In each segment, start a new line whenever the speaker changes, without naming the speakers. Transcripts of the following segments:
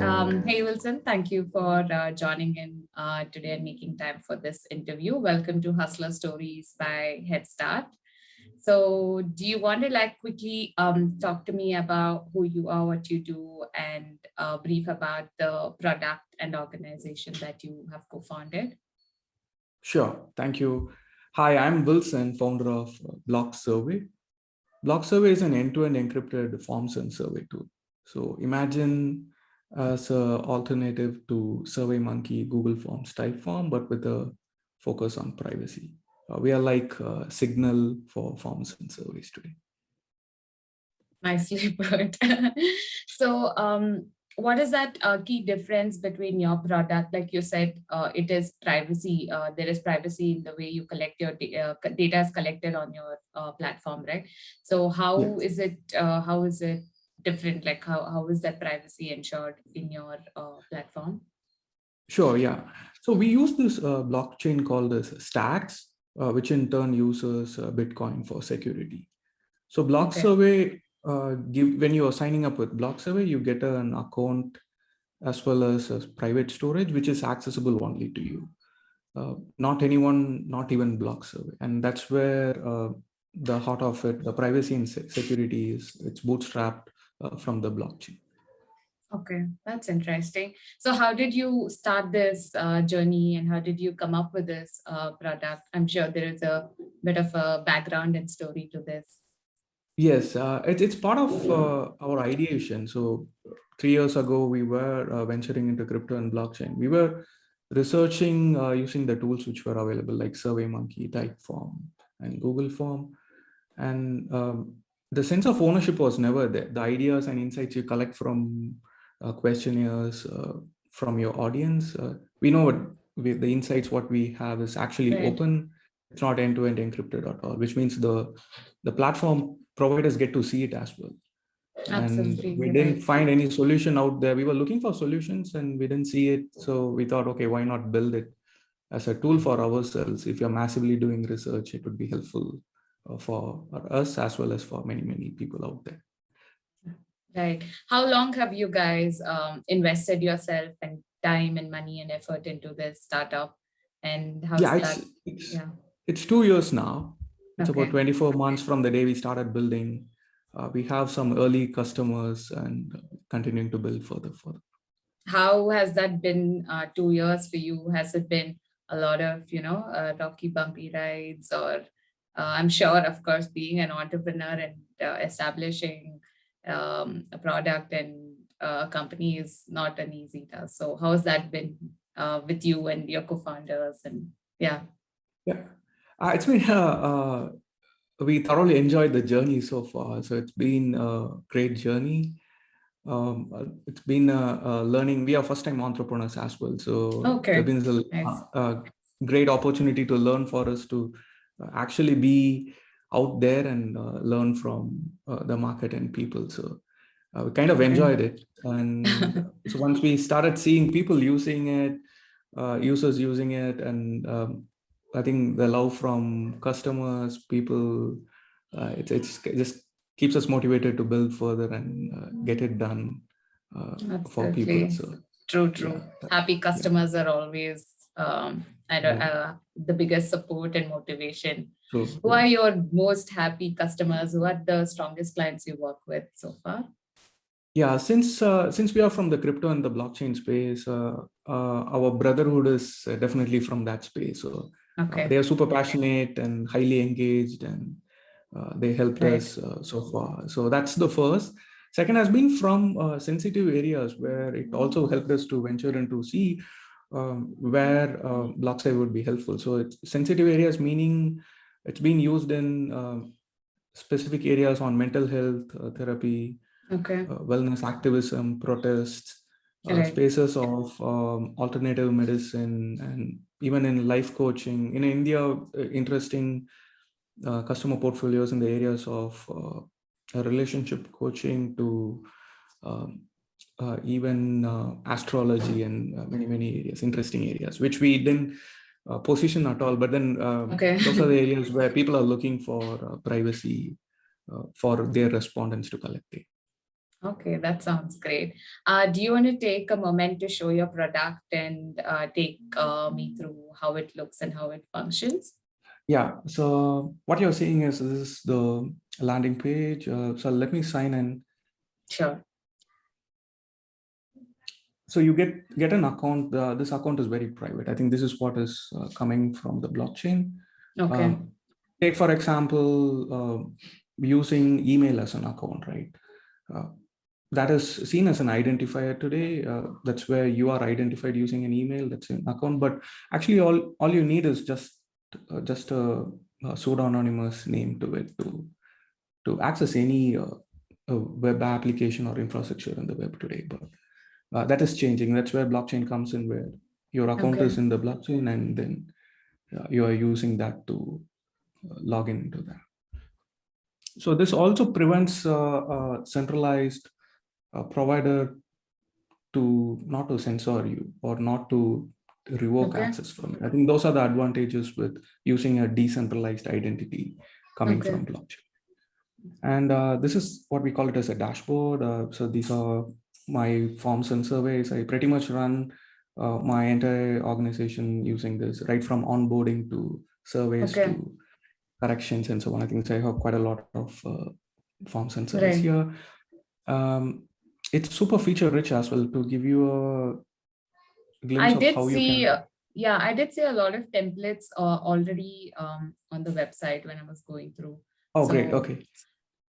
Hey, Wilson, thank you for joining in today and making time for this interview. Welcome to Hustler Stories by Headstart. So do you want to quickly talk to me about who you are, what you do, and brief about the product and organization that you have co-founded?
Sure. Thank you. Hi, I'm Wilson, founder of BlockSurvey. BlockSurvey is an end-to-end encrypted forms and survey tool. So imagine as an alternative to SurveyMonkey, Google Forms type form, but with a focus on privacy. We are like Signal for forms and surveys today.
Nicely put. So what is that key difference between your product? Like you said, it is privacy. There is privacy in the way you collect your data is collected on your platform, right? So how is it different? Like how is that privacy ensured in your platform?
Sure, yeah. So we use this blockchain called as stacks, which in turn uses Bitcoin for security. So BlockSurvey, when you are signing up with BlockSurvey, you get an account as well as a private storage, which is accessible only to you. Not anyone, not even BlockSurvey. And that's where the heart of it, the privacy and security it's bootstrapped from the blockchain.
Okay, that's interesting. So how did you start this journey and how did you come up with this product? I'm sure there is a bit of a background and story to this.
Yes, it's part of our ideation. So 3 years ago, we were venturing into crypto and blockchain. We were researching using the tools which were available like SurveyMonkey, Typeform, and Google Form. And the sense of ownership was never there. The ideas and insights you collect from questionnaires from your audience, we know the insights what we have is actually open. It's not end-to-end encrypted at all, which means the platform providers get to see it as well.
Absolutely.
And we didn't find any solution out there. We were looking for solutions and we didn't see it. So we thought, okay, why not build it as a tool for ourselves? If you're massively doing research, it would be helpful for us as well as for many, many people out there.
Right. How long have you guys invested yourself and time and money and effort into this startup? And how's that?
It's 2 years now. It's about 24 months from the day we started building. We have some early customers and continuing to build further.
How has that been 2 years for you? Has it been a lot of, rocky, bumpy rides? Or I'm sure, of course, being an entrepreneur and establishing a product and a company is not an easy task. So how has that been with you and your co-founders? And
it's been we thoroughly enjoyed the journey so far. So it's been a great journey. It's been learning. We are first-time entrepreneurs as well. So there's been a great opportunity to learn for us to actually be out there and learn from the market and people. So we kind of enjoyed it. And so once we started seeing people using it, users using it, and I think the love from customers, people, it just keeps us motivated to build further and get it done for people. So,
true. Yeah. Happy customers are always the biggest support and motivation. True. Who are your most happy customers? Who are the strongest clients you work with so far?
Yeah, since we are from the crypto and the blockchain space, our brotherhood is definitely from that space. So they are super passionate and highly engaged, and they helped us so far. So that's the first. Second has been from sensitive areas where it also helped us to venture into see where BlockSurvey would be helpful. So it's sensitive areas, meaning it's been used in specific areas on mental health therapy, wellness activism, protests, spaces of alternative medicine, and even in life coaching. In India, interesting customer portfolios in the areas of relationship coaching to even astrology and many areas, interesting areas, which we didn't position at all. But then those are the areas where people are looking for privacy for their respondents to collect data.
Okay, that sounds great. Do you want to take a moment to show your product and take me through how it looks and how it functions?
Yeah, so what you're seeing is this is the landing page. So let me sign in.
Sure.
So you get an account. This account is very private. I think this is what is coming from the blockchain.
Okay.
Take for example, using email as an account, right? Uh, that is seen as an identifier today. That's where you are identified using an email. That's an account. But actually, all you need is just a pseudonymous name to it to access any web application or infrastructure in the web today. But that is changing. That's where blockchain comes in, where your account
Okay.
is in the blockchain, and then you are using that to log into that. So this also prevents centralized provider to not to censor you or not to revoke
Okay.
access from it. I think those are the advantages with using a decentralized identity coming
Okay.
from blockchain. And this is what we call it as a dashboard. So these are my forms and surveys. I pretty much run my entire organization using this, right from onboarding to surveys
Okay.
to corrections and so on. I think I have quite a lot of forms and surveys
Right.
here. Um, it's super feature rich as well to give you a
I
glimpse of
did
how you
see,
can.
yeah, I did see a lot of templates already on the website when I was going through.
Oh, great.
So,
Okay.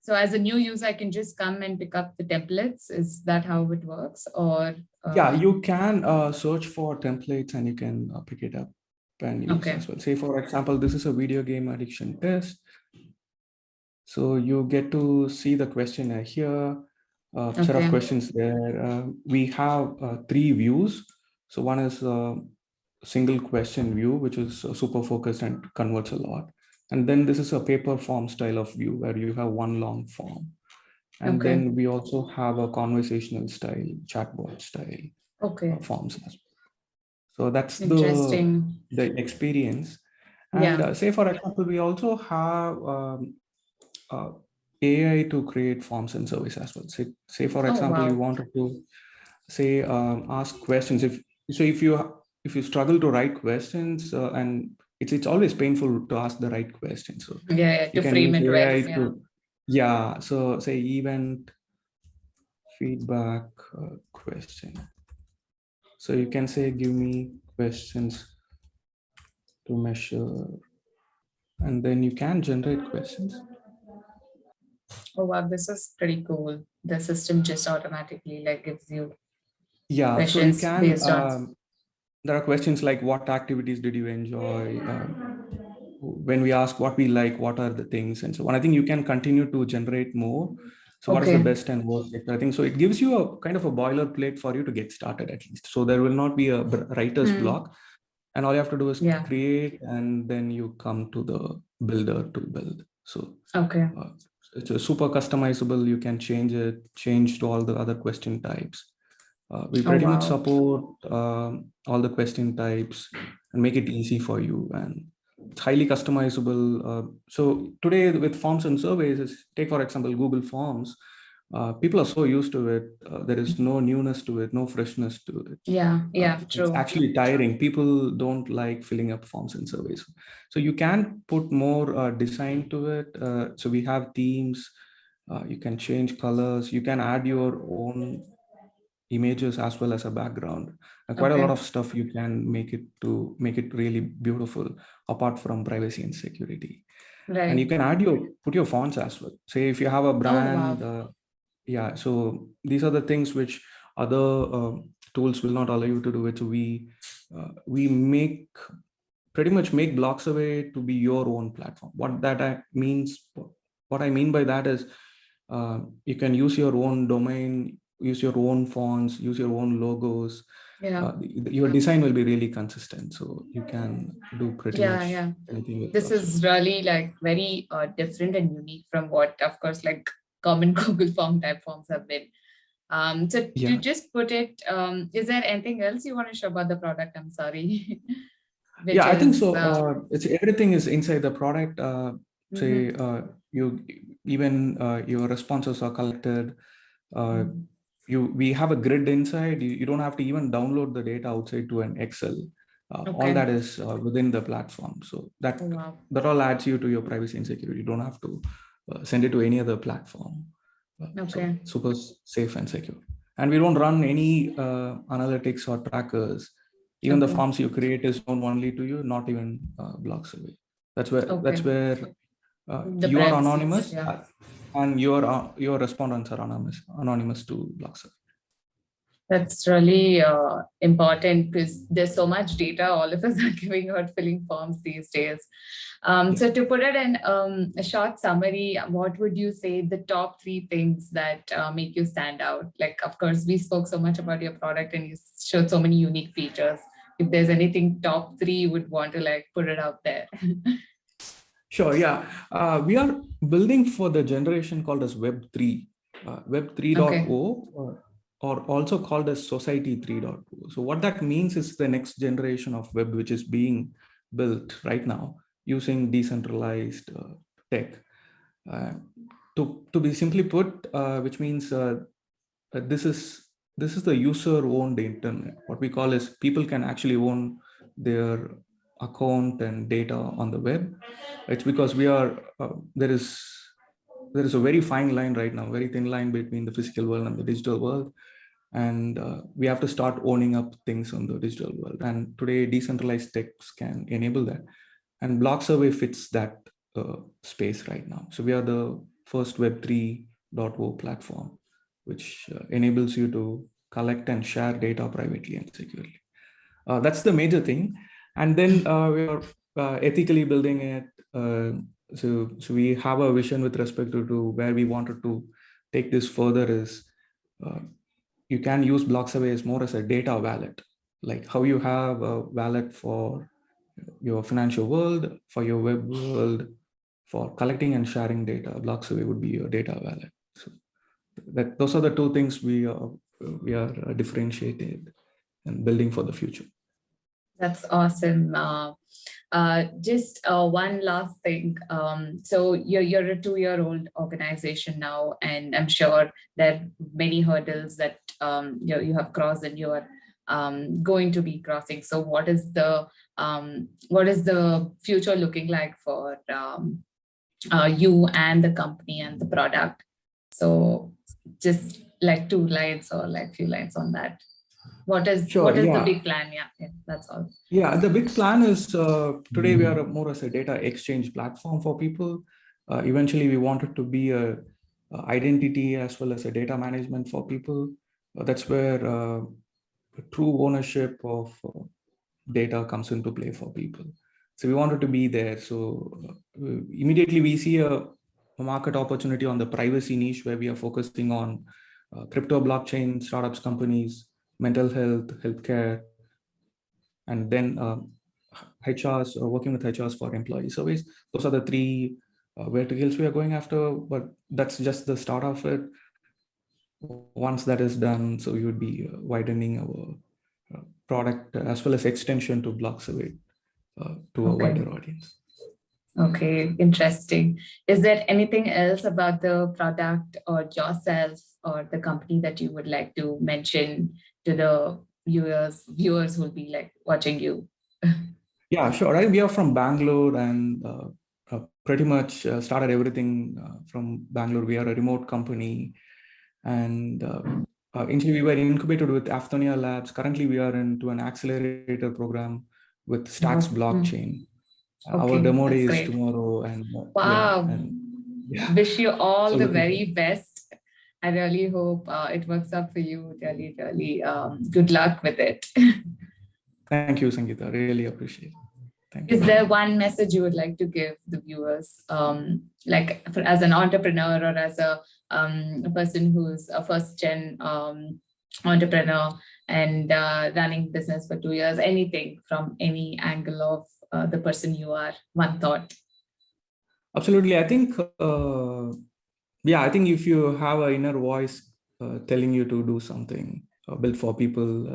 so as a new user, I can just come and pick up the templates. Is that how it works? Or
Yeah, you can search for templates and you can pick it up and use
okay.
as well. Say, for example, this is a video game addiction test. So you get to see the questionnaire here, set of
Okay.
questions there. We have three views. So one is a single question view, which is super focused and converts a lot. And then this is a paper form style of view where you have one long form. And
Okay.
then we also have a conversational style, chatbot style
Okay.
forms as well. So that's
Interesting.
the experience. And
Yeah.
say, for example, we also have uh, AI to create forms and surveys as well. Say for
Oh,
example, you
wow.
wanted to say ask questions. If you struggle to write questions and it's always painful to ask the right question. So
Yeah, yeah,
you
to
can
frame
use
it well.
AI
Yeah.
to yeah. So say event feedback question. So you can say give me questions to measure, and then you can generate questions.
Oh, wow. This is pretty cool. The system just automatically like gives you
Yeah, so you
questions
can
based on.
there are questions like what activities did you enjoy, when we ask what we like, what are the things and so on. I think you can continue to generate more. So what is the
Okay.
best and worst sector? I think so it gives you a kind of a boilerplate for you to get started at least. So there will not be a writer's block, and all you have to do is
Yeah.
create and then you come to the builder to build. So
Okay.
it's a super customizable. You can change to all the other question types. We
Oh,
pretty much
wow.
support all the question types and make it easy for you, and it's highly customizable. So today with forms and surveys, take for example Google Forms. People are so used to it. There is no newness to it, no freshness to it.
Yeah. Yeah.
It's
True.
actually tiring. People don't like filling up forms and surveys. So you can put more design to it. So we have themes. You can change colors. You can add your own images as well as a background. Quite a lot
Okay.
of stuff you can make it really beautiful, apart from privacy and security. And you
Right.
can put your fonts as well. Say if you have a
Oh, wow.
brand, yeah. So these are the things which other tools will not allow you to do it. So we make pretty much make BlockSurvey to be your own platform. What I mean by that is you can use your own domain, use your own fonts, use your own logos.
Yeah.
Your design will be really consistent, so you can do pretty
Yeah.
much
Yeah.
anything with
This
BlockSurvey.
is really like very different and unique from what, of course, like common Google form type forms have been. So to
Yeah,
just put it, is there anything else you want to show about the product? I'm sorry, which
yeah, I think
is,
so. It's everything is inside the product.
mhm.
Say you even your responses are collected. we have a grid inside. You don't have to even download the data outside to an Excel. All that is within the platform. So that all adds you to your privacy and security. You don't have to send it to any other platform. So super safe and secure. And we don't run any analytics or trackers. Even the forms you create is known only to you, not even BlockSurvey. That's where you are anonymous, and your respondents are anonymous to BlockSurvey.
That's really important because there's so much data all of us are giving out filling forms these days. So to put it in a short summary, what would you say the top 3 things that make you stand out? Like, of course, we spoke so much about your product and you showed so many unique features. If there's anything top 3 you would want to like put it out there.
Sure, yeah. We are building for the generation called as Web 3. Web 3.0 or also called as Society 3.0. So what that means is the next generation of web, which is being built right now using decentralized tech. To be simply put, which means this is the user-owned internet. What we call is people can actually own their account and data on the web. It's because we are there is a very fine line right now, very thin line between the physical world and the digital world. And we have to start owning up things on the digital world. And today, decentralized techs can enable that. And BlockSurvey fits that space right now. So we are the first Web 3.0 platform, which enables you to collect and share data privately and securely. That's the major thing. And then we are ethically building it. So we have a vision with respect to where we wanted to take this further is you can use BlockSurvey as more as a data wallet, like how you have a wallet for your financial world, for your web world, for collecting and sharing data. BlockSurvey would be your data wallet. So those are the 2 things we are differentiated and building for the future.
That's awesome. Just one last thing. So you're a 2-year-old organization now, and I'm sure there are many hurdles that you have crossed and you're going to be crossing. So what is the future looking like for you and the company and the product? So just like 2 lines or like few lines on that. What is the big plan? Yeah, that's all.
Yeah, the big plan is today we are more as a data exchange platform for people. Eventually, we wanted to be a identity as well as a data management for people. That's where true ownership of data comes into play for people. So we wanted to be there. So immediately we see a market opportunity on the privacy niche where we are focusing on crypto blockchain startups, companies, mental health, healthcare, and then HRs, working with HRs for employee surveys. Those are the 3 verticals we are going after, but that's just the start of it. Once that is done, so you would be widening our product as well as extension to BlockSurvey to a wider audience.
Okay, interesting. Is there anything else about the product or yourself or the company that you would like to mention to the viewers who will be like watching you?
Yeah, sure. Right. We are from Bangalore and pretty much started everything from Bangalore. We are a remote company, and initially we were incubated with Aphthonia Labs. Currently, we are into an accelerator program with Stacks Blockchain. Our demo day is tomorrow, and
wow. Wish you all the very best. I really hope it works out for you. Really, really good luck with it.
Thank you, Sangeeta. Really appreciate it. Thank you.
Is there one message you would like to give the viewers, like as an entrepreneur or as a person who's a first-gen entrepreneur and running business for 2 years? Anything from any angle of the person you are, one thought.
Absolutely. I think, I think if you have an inner voice telling you to do something, build for people,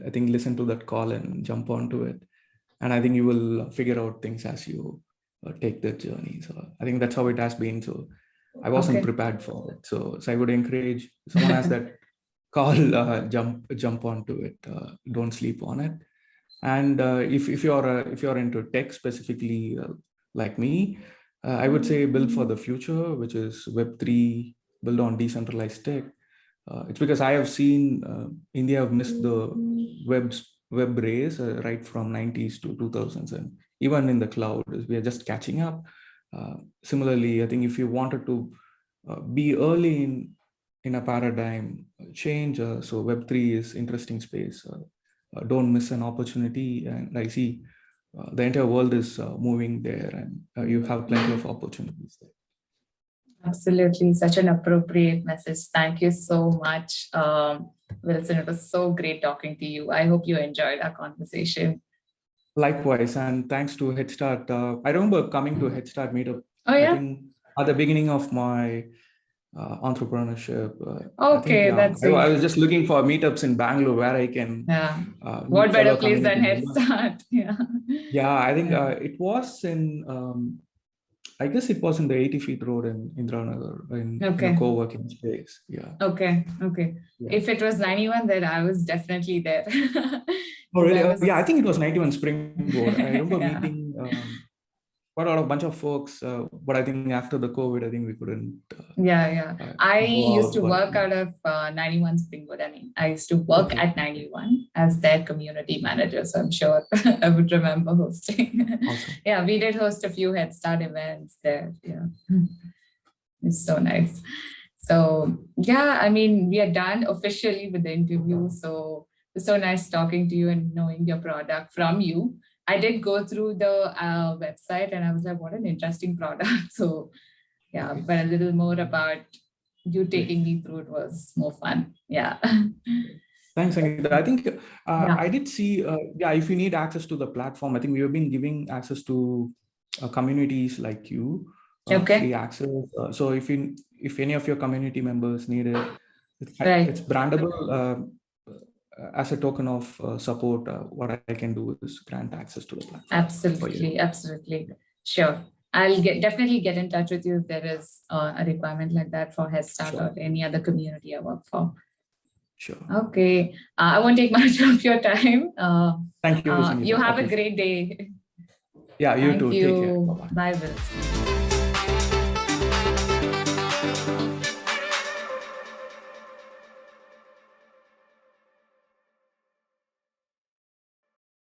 I think listen to that call and jump onto it. And I think you will figure out things as you take the journey. So I think that's how it has been. So I wasn't prepared for it. So I would encourage someone has that call, jump onto it. Don't sleep on it. And if you're into tech specifically, like me, I would say build for the future, which is Web3, build on decentralized tech. It's because I have seen India have missed the web race right from 90s to 2000s, and even in the cloud, we are just catching up. Similarly, I think if you wanted to be early in a paradigm change, so Web3 is interesting space. Don't miss an opportunity, and I see the entire world is moving there, and you have plenty of opportunities there.
Absolutely, such an appropriate message. Thank you so much, Wilson. It was so great talking to you. I hope you enjoyed our conversation.
Likewise, and thanks to Headstart. I remember coming to Headstart meetup.
Oh, yeah?
I think at the beginning of my entrepreneurship.
Okay, that's
I was just looking for meetups in Bangalore where I can.
What better place than Headstart?
Yeah, I think it was in. I guess it was in the 80 feet road in Indranagar in a co-working space. Yeah.
Okay. Yeah. If it was 91, then I was definitely there.
Oh, really? Yeah, I think it was 91 Springboard. I remember meeting quite a bunch of folks, but I think after the COVID, I think we couldn't.
I used to work out of 91 Springwood. I mean, I used to work at 91 as their community manager, so I'm sure I would remember hosting.
Awesome.
Yeah, we did host a few Headstart events there. Yeah, it's so nice. So yeah, I mean, we are done officially with the interview. So it's so nice talking to you and knowing your product from you. I did go through the website and I was like, what an interesting product. So yeah, but a little more about you taking me through it was more fun. Yeah.
Thanks, Sangeeta. I think I did see, if you need access to the platform, I think we have been giving access to communities like you, free access. So if any of your community members need it, it's brandable. As a token of support, what I can do is grant access to the platform.
Absolutely. Sure. I'll definitely get in touch with you if there is a requirement like that for Headstart or any other community I work for.
Sure.
Okay. I won't take much of your time.
Thank you.
You have a great day.
Yeah, you too. Take care.
Bye, Wilson.